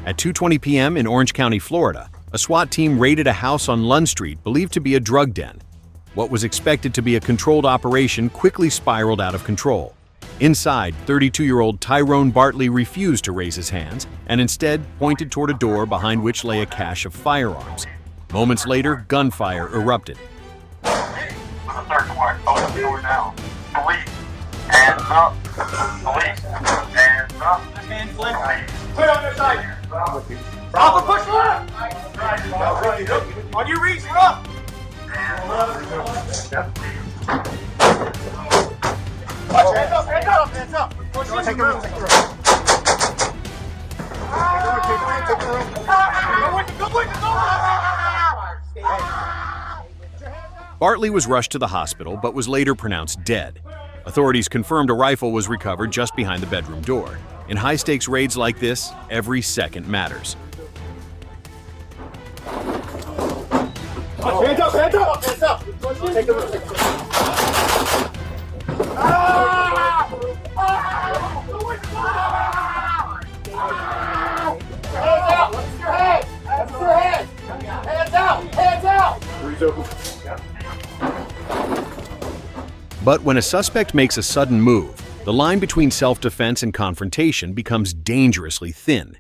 At 2:20 p.m. in Orange County, Florida, a SWAT team raided a house on Lund Street believed to be a drug den. What was expected to be a controlled operation quickly spiraled out of control. Inside, 32-year-old Tyrone Bartley refused to raise his hands and instead pointed toward a door behind which lay a cache of firearms. Moments later, gunfire erupted. Put on your side. Robert, push left. On your reach, up. Hands up. Take the room. Bartley was rushed to the hospital but was later pronounced dead. Authorities confirmed a rifle was recovered just behind the bedroom door. In high-stakes raids like this, every second matters. Hands up! Take the room. Hands out! But when a suspect makes a sudden move, the line between self-defense and confrontation becomes dangerously thin.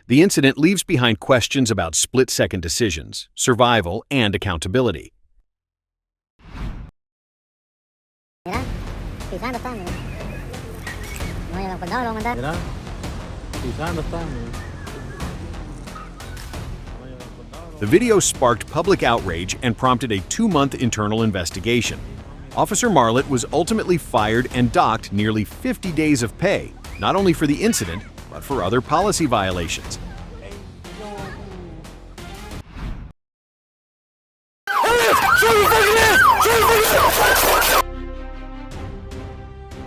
The incident leaves behind questions about split-second decisions, survival, and accountability. The video sparked public outrage and prompted a 2-month internal investigation. Officer Marlett was ultimately fired and docked nearly 50 days of pay, not only for the incident, but for other policy violations.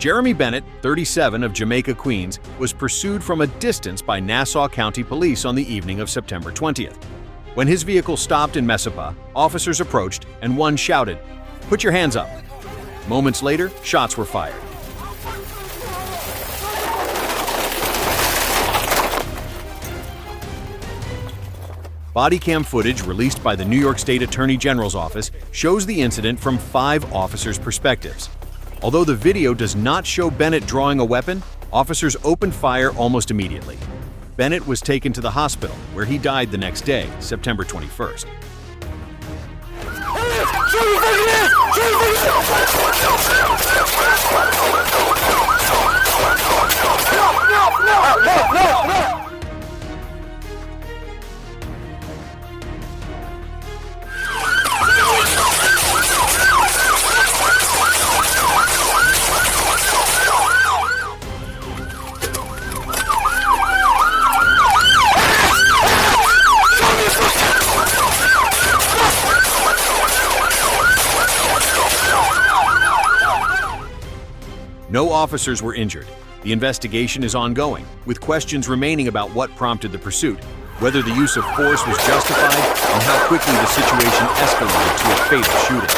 Jeremy Bennett, 37, of Jamaica, Queens, was pursued from a distance by Nassau County Police on the evening of September 20th. When his vehicle stopped in Messapa, officers approached and one shouted, "Put your hands up." Moments later, shots were fired. Bodycam footage released by the New York State Attorney General's office shows the incident from 5 officers' perspectives. Although the video does not show Bennett drawing a weapon, officers opened fire almost immediately. Bennett was taken to the hospital, where he died the next day, September 21st. No officers were injured. The investigation is ongoing, with questions remaining about what prompted the pursuit, whether the use of force was justified, and how quickly the situation escalated to a fatal shooting.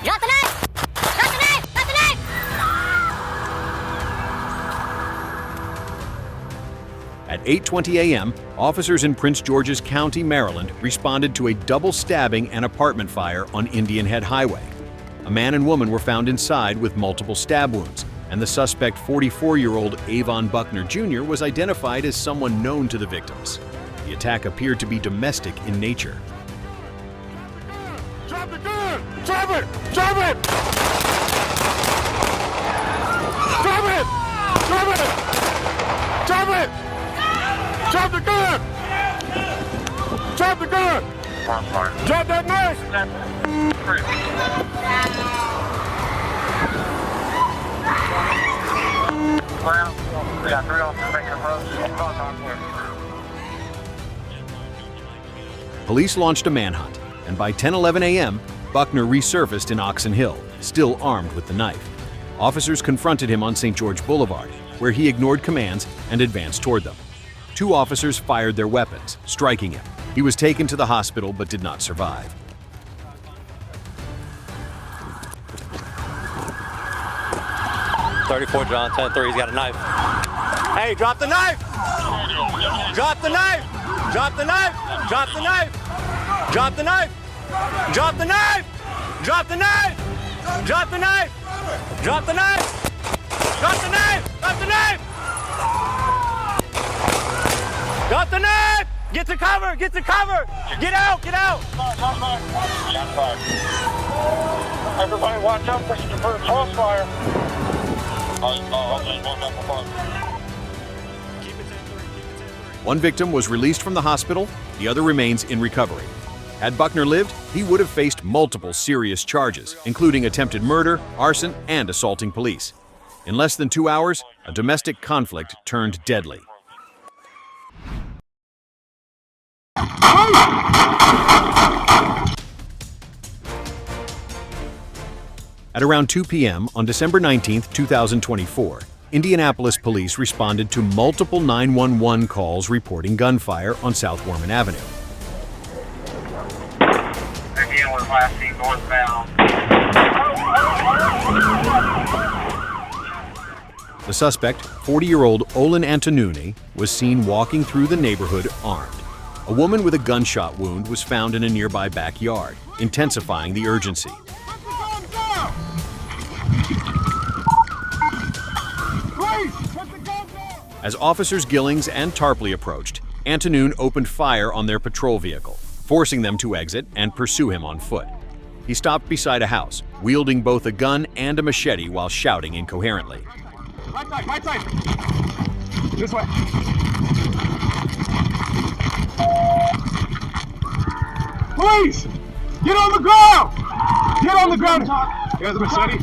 Drop the knife! Drop the knife! Drop the knife! At 8:20 a.m., officers in Prince George's County, Maryland, responded to a double stabbing and apartment fire on Indian Head Highway. A man and woman were found inside with multiple stab wounds, and the suspect, 44-year-old Avon Buckner Jr., was identified as someone known to the victims. The attack appeared to be domestic in nature. Drop the gun! Drop it! Drop it! Drop it! Drop it! Drop it! Drop the gun! Drop the gun! Drop that knife! Police launched a manhunt, and by 10:11 a.m., Buckner resurfaced in Oxon Hill. still armed with the knife. Officers confronted him on St. George Boulevard, where he ignored commands and advanced toward them. 2 officers fired their weapons, striking him. He was taken to the hospital but did not survive. .34 John, 10-3, he's got a knife. Hey, drop the knife! Drop the knife! Drop the knife! Drop the knife! Drop the knife! Drop the knife! Drop the knife! Drop the knife! Drop the knife! Drop the knife! Drop the knife! Drop the knife! Get to cover! Get to cover! Get out! Get out! Everybody watch out for crossfire. One victim was released from the hospital, the other remains in recovery. Had Buckner lived, he would have faced multiple serious charges, including attempted murder, arson, and assaulting police. In less than 2 hours, a domestic conflict turned deadly. At around 2 p.m. on December 19, 2024, Indianapolis police responded to multiple 911 calls reporting gunfire on South Gorman Avenue. Again, we're blasting northbound. The suspect, 40-year-old Olin Antonuni, was seen walking through the neighborhood armed. A woman with a gunshot wound was found in a nearby backyard, intensifying the urgency. As officers Gillings and Tarpley approached, Antonoon opened fire on their patrol vehicle, forcing them to exit and pursue him on foot. He stopped beside a house, wielding both a gun and a machete while shouting incoherently. Right side. This way. Police! Get on the ground! Get on the ground! Here's a machete.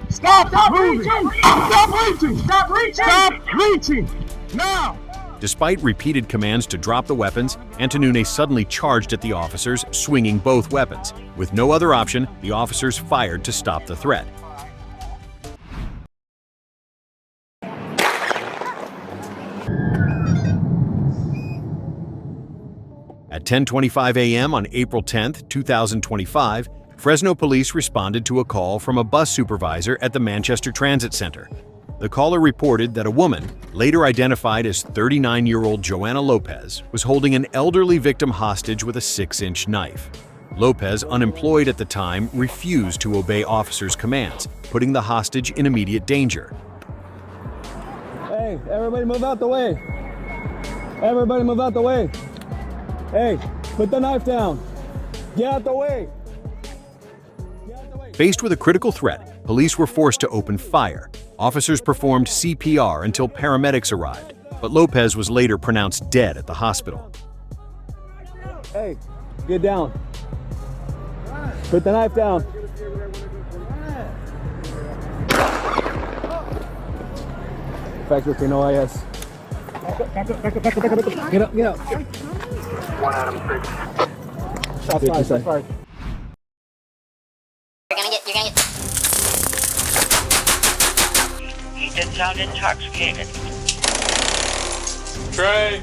Stop moving! Stop reaching! Stop reaching! Stop reaching! Now! Despite repeated commands to drop the weapons, Antonune suddenly charged at the officers, swinging both weapons. With no other option, the officers fired to stop the threat. At 10:25 a.m. on April 10, 2025, Fresno police responded to a call from a bus supervisor at the Manchester Transit Center. The caller reported that a woman, later identified as 39-year-old Joanna Lopez, was holding an elderly victim hostage with a 6-inch knife. Lopez, unemployed at the time, refused to obey officers' commands, putting the hostage in immediate danger. Hey, everybody move out the way. Everybody move out the way. Hey, put the knife down. Get out the way. Faced with a critical threat, police were forced to open fire. Officers performed CPR until paramedics arrived, but Lopez was later pronounced dead at the hospital. Hey, get down. Put the knife down. Factor for no IS. Get up, get up. One Adam 6. Shots fired. You're gonna get. He did sound intoxicated. Trey!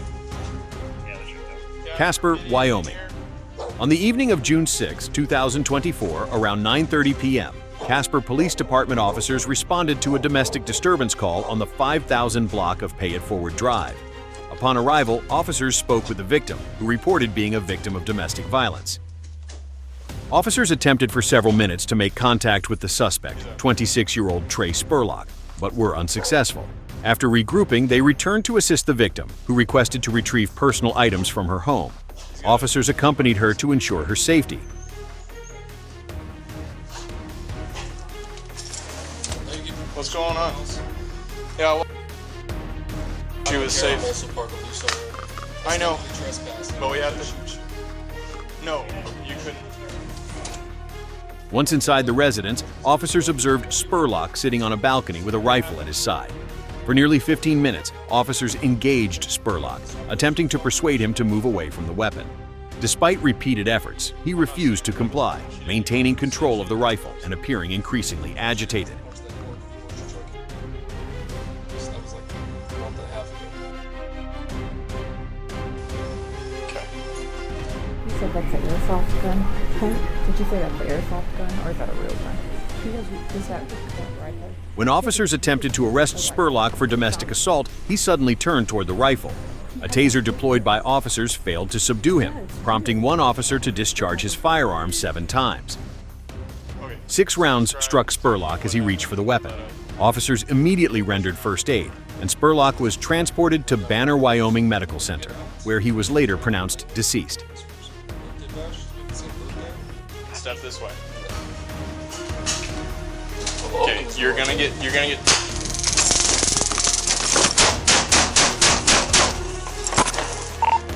Casper, Wyoming. On the evening of June 6, 2024, around 9:30 p.m., Casper Police Department officers responded to a domestic disturbance call on the 5000 block of Pay It Forward Drive. Upon arrival, officers spoke with the victim, who reported being a victim of domestic violence. Officers attempted for several minutes to make contact with the suspect, 26-year-old Trey Spurlock, but were unsuccessful. After regrouping, they returned to assist the victim, who requested to retrieve personal items from her home. Officers accompanied her to ensure her safety. What's going on? Yeah, she was safe. I know, but we had to. No, you couldn't. Once inside the residence, officers observed Spurlock sitting on a balcony with a rifle at his side. For nearly 15 minutes, officers engaged Spurlock, attempting to persuade him to move away from the weapon. Despite repeated efforts, he refused to comply, maintaining control of the rifle and appearing increasingly agitated. You said that's an airsoft gun? Did you say that's an airsoft gun, or is that a real gun? Is that rifle? When officers attempted to arrest Spurlock for domestic assault, he suddenly turned toward the rifle. A taser deployed by officers failed to subdue him, prompting one officer to discharge his firearm 7 times. 6 rounds struck Spurlock as he reached for the weapon. Officers immediately rendered first aid, and Spurlock was transported to Banner, Wyoming Medical Center, where he was later pronounced deceased. Step this way. Okay, you're gonna get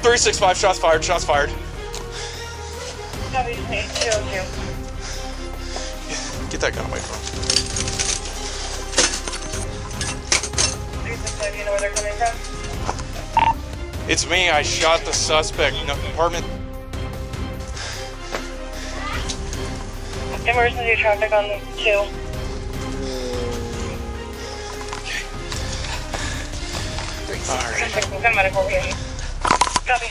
365 shots fired, shots fired. Get that gun away from him. 365, you know where they're coming from? It's me, I shot the suspect. No, apartment. Emergency traffic on the 2. Alright. Medical here. Copy.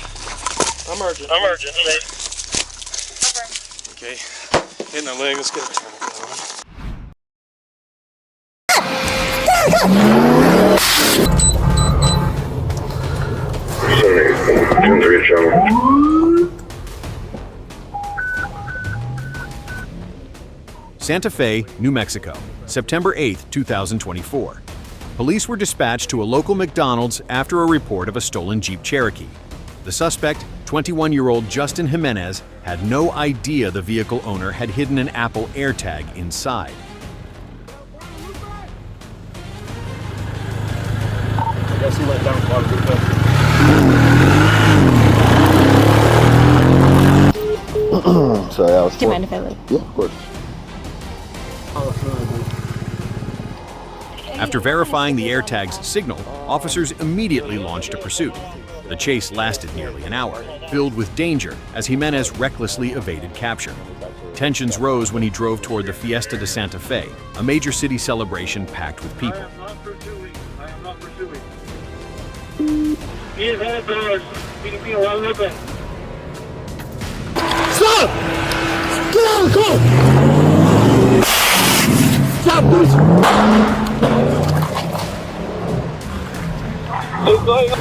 Emergent. Okay. Hitting the leg, let's get a turn Santa Fe, New Mexico, September 8, 2024. Police were dispatched to a local McDonald's after a report of a stolen Jeep Cherokee. The suspect, 21-year-old Justin Jimenez, had no idea the vehicle owner had hidden an Apple AirTag inside. I guess he went down quite a bit. Sorry, I was. Do you mind if I leave? Yeah, of course. After verifying the AirTag's signal, officers immediately launched a pursuit. The chase lasted nearly an hour, filled with danger as Jimenez recklessly evaded capture. Tensions rose when he drove toward the Fiesta de Santa Fe, a major city celebration packed with people. I am not pursuing. He is outdoors. We can be wide open. Stop! Get out of the car! Stop, please! What's going on?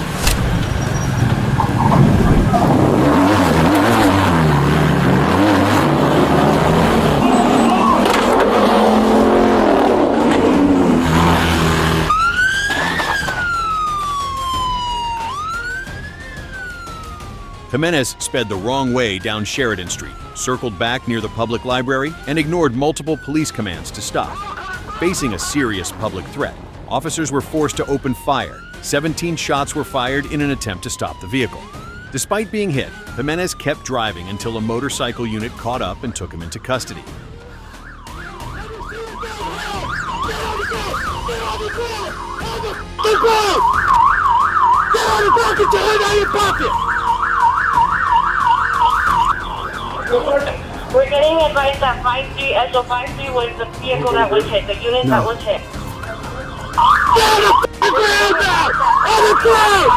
Jimenez sped the wrong way down Sheridan Street, circled back near the public library, and ignored multiple police commands to stop. Facing a serious public threat, officers were forced to open fire. 17 shots were fired in an attempt to stop the vehicle. Despite being hit, Jimenez kept driving until a motorcycle unit caught up and took him into custody. Get out of the pocket! Get out of your pocket! We're getting advised that 53, SO53 was the vehicle that was hit, the unit that was hit. Get out of the ground now! On the ground!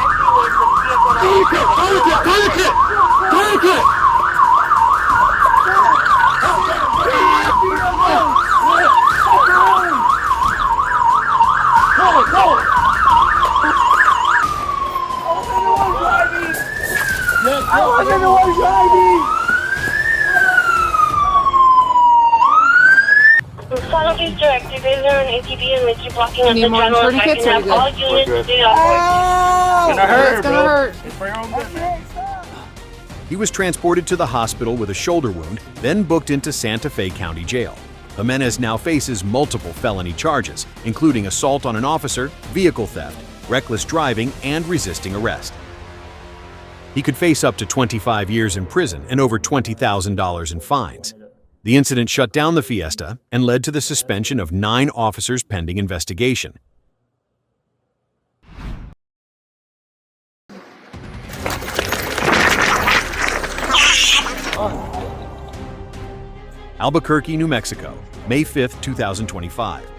Tourniquet! Apologies directed. Is there an ATV and Mitchie blocking up the Need more general tourniquets, attacking or up you all good? units stay on board. It's gonna hurt. It's for your own good, man. He was transported to the hospital with a shoulder wound, then booked into Santa Fe County Jail. Jimenez now faces multiple felony charges, including assault on an officer, vehicle theft, reckless driving, and resisting arrest. He could face up to 25 years in prison and over $20,000 in fines. The incident shut down the Fiesta and led to the suspension of 9 officers pending investigation. Albuquerque, New Mexico, May 5, 2025.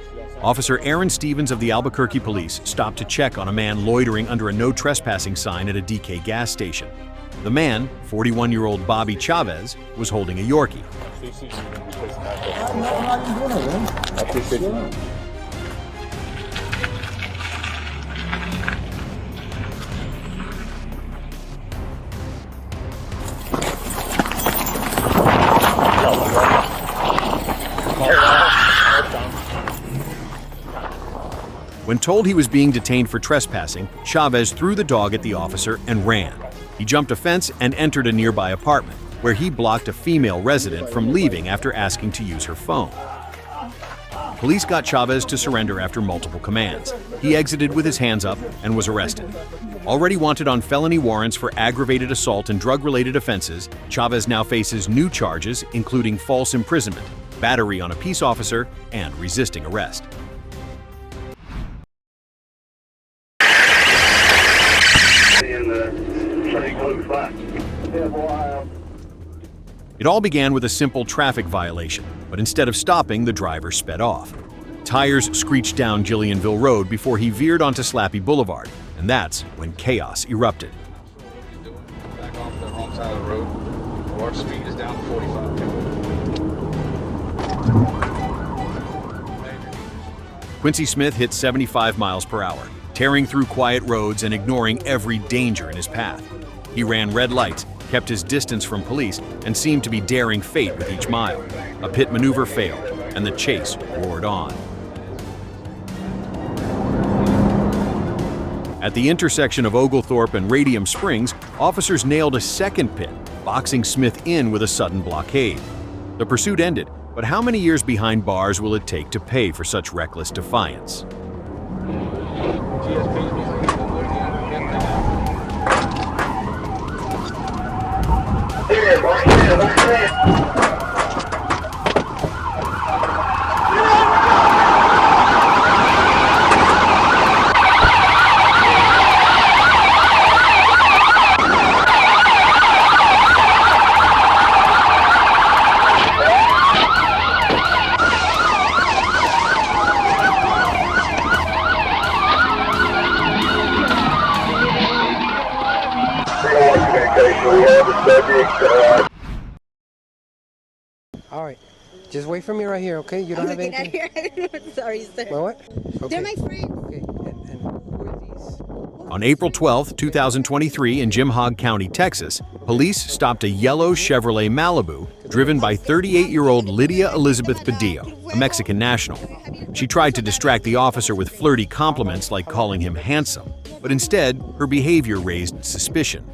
Officer Aaron Stevens of the Albuquerque Police stopped to check on a man loitering under a no trespassing sign at a DK gas station. The man, 41-year-old Bobby Chavez, was holding a Yorkie. When told he was being detained for trespassing, Chavez threw the dog at the officer and ran. He jumped a fence and entered a nearby apartment, where he blocked a female resident from leaving after asking to use her phone. Police got Chavez to surrender after multiple commands. He exited with his hands up and was arrested. Already wanted on felony warrants for aggravated assault and drug-related offenses, Chavez now faces new charges, including false imprisonment, battery on a peace officer, and resisting arrest. It all began with a simple traffic violation, but instead of stopping, the driver sped off. Tires screeched down Jillianville Road before he veered onto Slappy Boulevard, and that's when chaos erupted. Back off the wrong side of the road. Our speed is down to 45. Quincy Smith hit 75 miles per hour, tearing through quiet roads and ignoring every danger in his path. He ran red lights, kept his distance from police, and seemed to be daring fate with each mile. A pit maneuver failed, and the chase roared on. At the intersection of Oglethorpe and Radium Springs, officers nailed a second pit, boxing Smith in with a sudden blockade. The pursuit ended, but how many years behind bars will it take to pay for such reckless defiance? All right, just wait for me right here, okay? You don't have anything? Sorry, sir. What? Okay. They're my friends. Okay, and who are these? On April 12, 2023, in Jim Hogg County, Texas, police stopped a yellow Chevrolet Malibu driven by 38-year-old Lydia Elizabeth Badillo, a Mexican national. She tried to distract the officer with flirty compliments like calling him handsome, but instead, her behavior raised suspicion.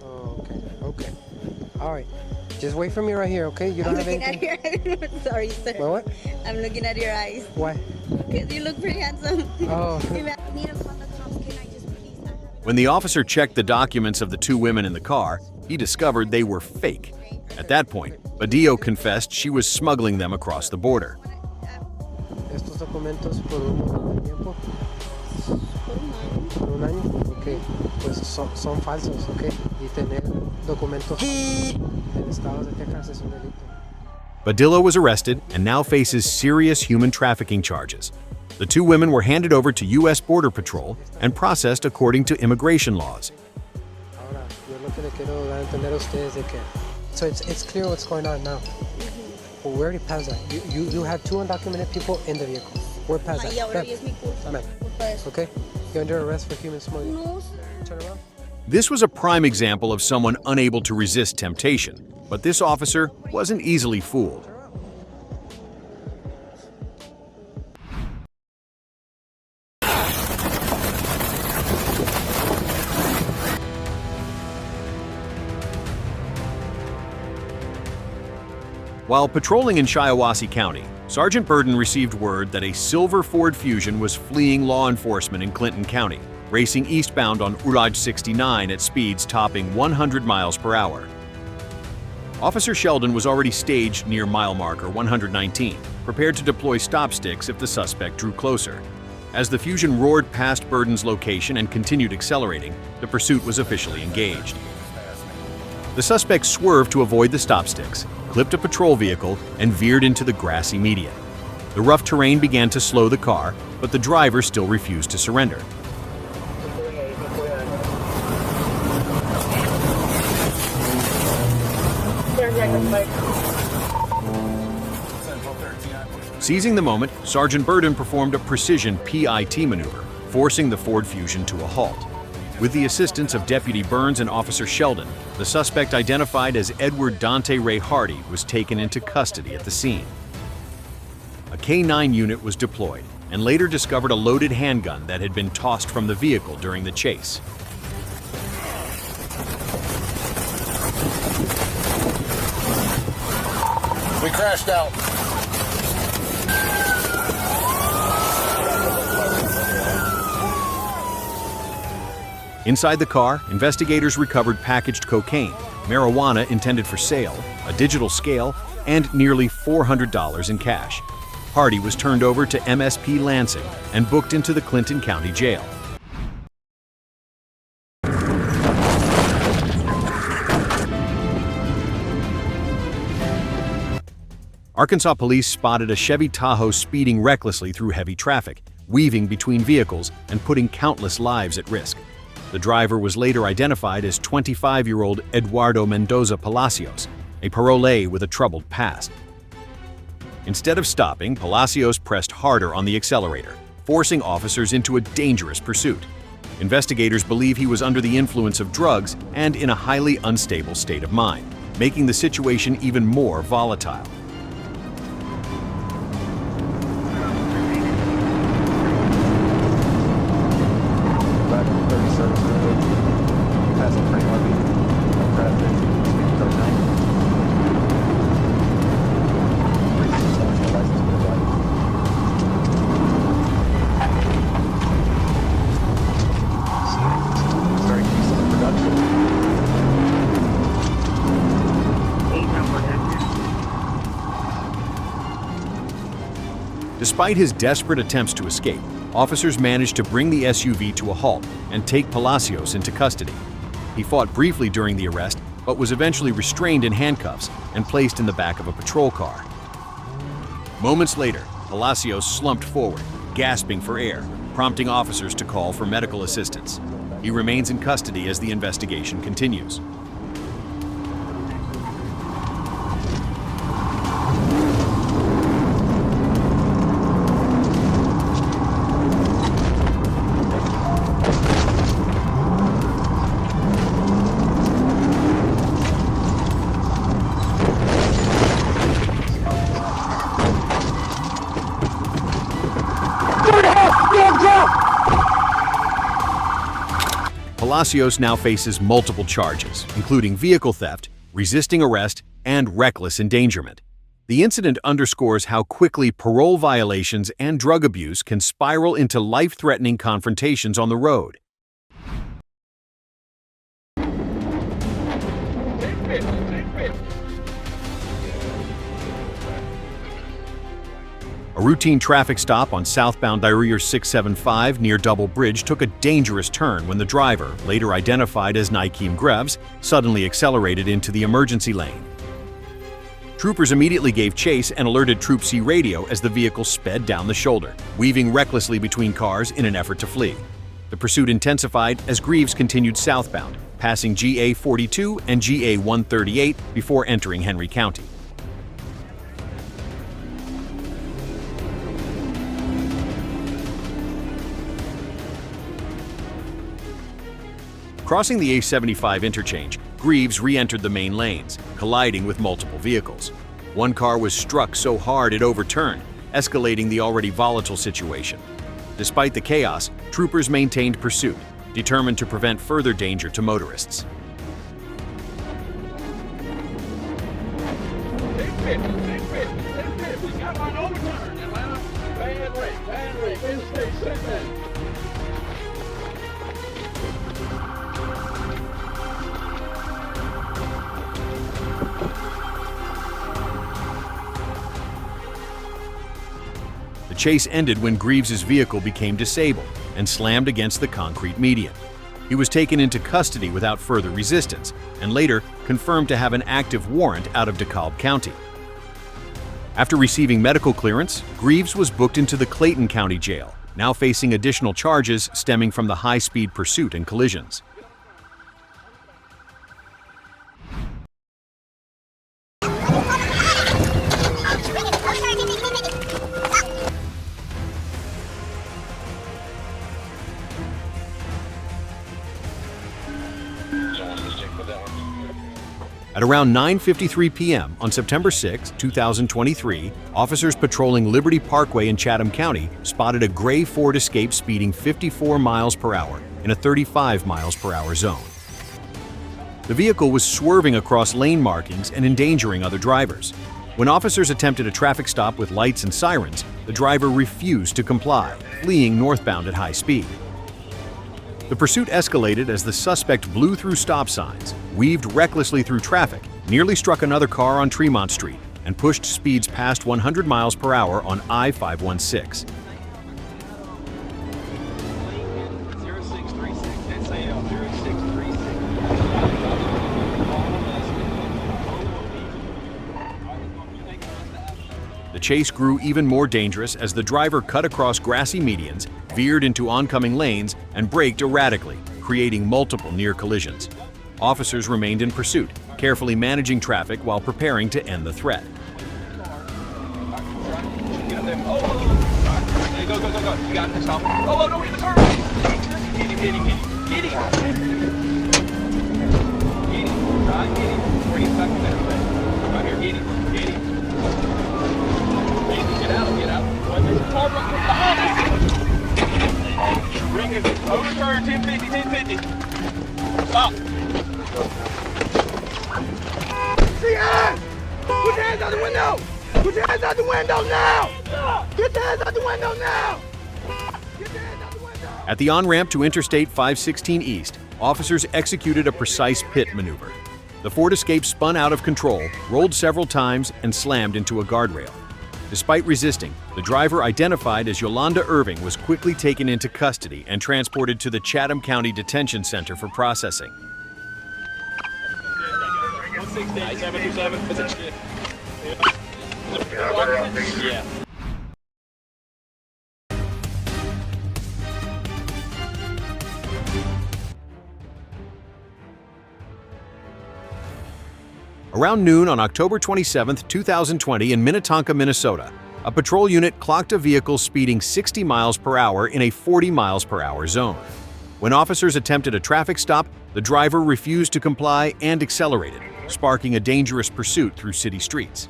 Oh, okay. All right. Just wait for me right here, okay? You don't have anything? I'm looking at your eyes. Sorry, sir. What? I'm looking at your eyes. Why? Because you look pretty handsome. Oh. When the officer checked the documents of the two women in the car, he discovered they were fake. At that point, Badillo confessed she was smuggling them across the border. Estos documentos por un tiempo? Por un año? Ok, pues son falsos, ok? Y tener documentos en estados de Texas es un delito. Badillo was arrested and now faces serious human trafficking charges. The two women were handed over to U.S. Border Patrol and processed according to immigration laws. Ahora, yo lo que le quiero dar a entender a ustedes de que, so it's clear what's going on now. Well, we already passed that. You had two undocumented people in the vehicle. We're past that. Ma'am. Okay? You're under arrest for human smuggling. No. Turn around. This was a prime example of someone unable to resist temptation, but this officer wasn't easily fooled. While patrolling in Shiawassee County, Sergeant Burden received word that a silver Ford Fusion was fleeing law enforcement in Clinton County, racing eastbound on Route 69 at speeds topping 100 miles per hour. Officer Sheldon was already staged near mile marker 119, prepared to deploy stop sticks if the suspect drew closer. As the Fusion roared past Burden's location and continued accelerating, the pursuit was officially engaged. The suspect swerved to avoid the stop sticks. clipped a patrol vehicle, and veered into the grassy median. The rough terrain began to slow the car, but the driver still refused to surrender. Seizing the moment, Sergeant Burden performed a precision PIT maneuver, forcing the Ford Fusion to a halt. With the assistance of Deputy Burns and Officer Sheldon, the suspect identified as Edward Dante Ray Hardy was taken into custody at the scene. A K-9 unit was deployed and later discovered a loaded handgun that had been tossed from the vehicle during the chase. We crashed out. Inside the car, investigators recovered packaged cocaine, marijuana intended for sale, a digital scale, and nearly $400 in cash. Hardy was turned over to MSP Lansing and booked into the Clinton County Jail. Arkansas police spotted a Chevy Tahoe speeding recklessly through heavy traffic, weaving between vehicles and putting countless lives at risk. The driver was later identified as 25-year-old Eduardo Mendoza Palacios, a parolee with a troubled past. Instead of stopping, Palacios pressed harder on the accelerator, forcing officers into a dangerous pursuit. Investigators believe he was under the influence of drugs and in a highly unstable state of mind, making the situation even more volatile. Despite his desperate attempts to escape, officers managed to bring the SUV to a halt and take Palacios into custody. He fought briefly during the arrest, but was eventually restrained in handcuffs and placed in the back of a patrol car. Moments later, Palacios slumped forward, gasping for air, prompting officers to call for medical assistance. He remains in custody as the investigation continues. Palacios now faces multiple charges, including vehicle theft, resisting arrest, and reckless endangerment. The incident underscores how quickly parole violations and drug abuse can spiral into life-threatening confrontations on the road. A routine traffic stop on southbound Diarrhea 675 near Double Bridge took a dangerous turn when the driver, later identified as Naikeem Greves, suddenly accelerated into the emergency lane. Troopers immediately gave chase and alerted Troop C radio as the vehicle sped down the shoulder, weaving recklessly between cars in an effort to flee. The pursuit intensified as Greves continued southbound, passing GA 42 and GA 138 before entering Henry County. Crossing the A75 interchange, Greves re-entered the main lanes, colliding with multiple vehicles. One car was struck so hard it overturned, escalating the already volatile situation. Despite the chaos, troopers maintained pursuit, determined to prevent further danger to motorists. The chase ended when Greaves' vehicle became disabled and slammed against the concrete median. He was taken into custody without further resistance and later confirmed to have an active warrant out of DeKalb County. After receiving medical clearance, Greaves was booked into the Clayton County Jail, now facing additional charges stemming from the high-speed pursuit and collisions. At around 9:53 p.m. on September 6, 2023, officers patrolling Liberty Parkway in Chatham County spotted a gray Ford Escape speeding 54 miles per hour in a 35 miles per hour zone. The vehicle was swerving across lane markings and endangering other drivers. When officers attempted a traffic stop with lights and sirens, the driver refused to comply, fleeing northbound at high speed. The pursuit escalated as the suspect blew through stop signs, weaved recklessly through traffic, nearly struck another car on Tremont Street, and pushed speeds past 100 miles per hour on I-516. The chase grew even more dangerous as the driver cut across grassy medians, veered into oncoming lanes, and braked erratically, creating multiple near collisions. Officers remained in pursuit, carefully managing traffic while preparing to end the threat. Overturn, 1050, 1050. Stop. See hands! Put your hands out the window! Put your hands out the window now! Get your hands out the window now! Get your hands out the window! At the on-ramp to Interstate 516 East, officers executed a precise pit maneuver. The Ford Escape spun out of control, rolled several times, and slammed into a guardrail. Despite resisting, the driver, identified as Yolanda Irving, was quickly taken into custody and transported to the Chatham County Detention Center for processing. Around noon on October 27, 2020 in Minnetonka, Minnesota, a patrol unit clocked a vehicle speeding 60 miles per hour in a 40 miles per hour zone. When officers attempted a traffic stop, the driver refused to comply and accelerated, sparking a dangerous pursuit through city streets.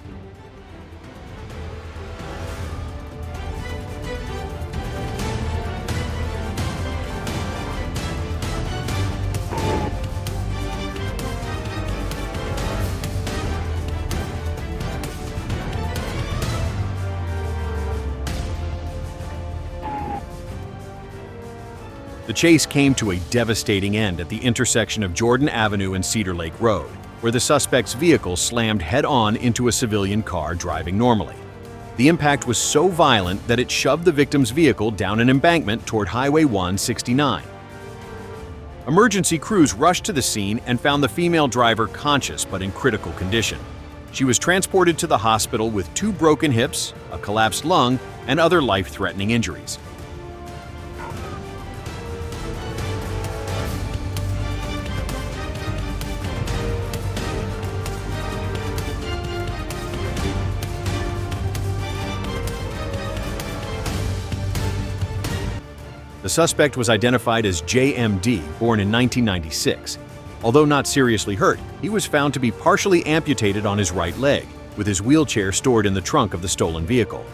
The chase came to a devastating end at the intersection of Jordan Avenue and Cedar Lake Road, where the suspect's vehicle slammed head-on into a civilian car driving normally. The impact was so violent that it shoved the victim's vehicle down an embankment toward Highway 169. Emergency crews rushed to the scene and found the female driver conscious but in critical condition. She was transported to the hospital with 2 broken hips, a collapsed lung, and other life-threatening injuries. The suspect was identified as JMD, born in 1996. Although not seriously hurt, he was found to be partially amputated on his right leg, with his wheelchair stored in the trunk of the stolen vehicle.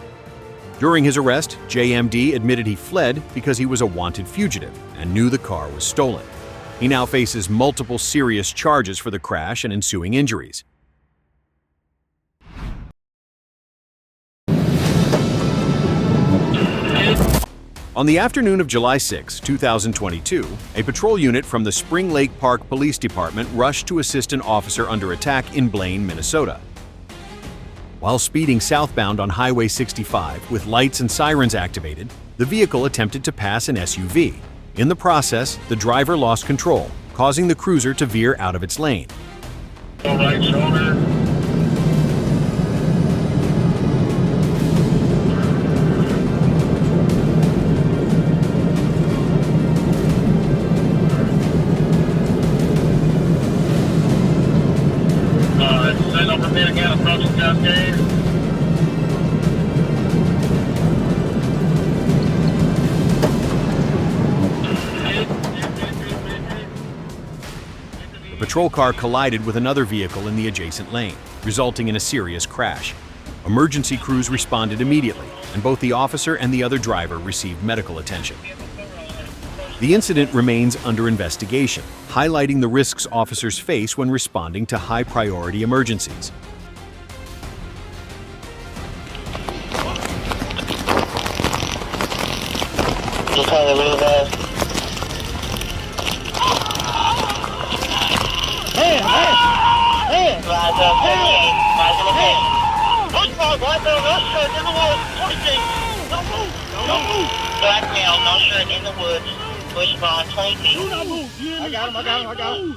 During his arrest, JMD admitted he fled because he was a wanted fugitive and knew the car was stolen. He now faces multiple serious charges for the crash and ensuing injuries. On the afternoon of July 6, 2022, a patrol unit from the Spring Lake Park Police Department rushed to assist an officer under attack in Blaine, Minnesota. While speeding southbound on Highway 65 with lights and sirens activated, the vehicle attempted to pass an SUV. In the process, the driver lost control, causing the cruiser to veer out of its lane. Right shoulder. Send over mid again, approaching Cascade. The patrol car collided with another vehicle in the adjacent lane, resulting in a serious crash. Emergency crews responded immediately, and both the officer and the other driver received medical attention. The incident remains under investigation, highlighting the risks officers face when responding to high-priority emergencies. Just on the real fast. Hey! Rise up, 38. Rise in the case. Push forward, rise up, no shirt in the woods. 26. Don't move. Don't move. Black male, no shirt in the woods. Push bond 20 feet. I got him.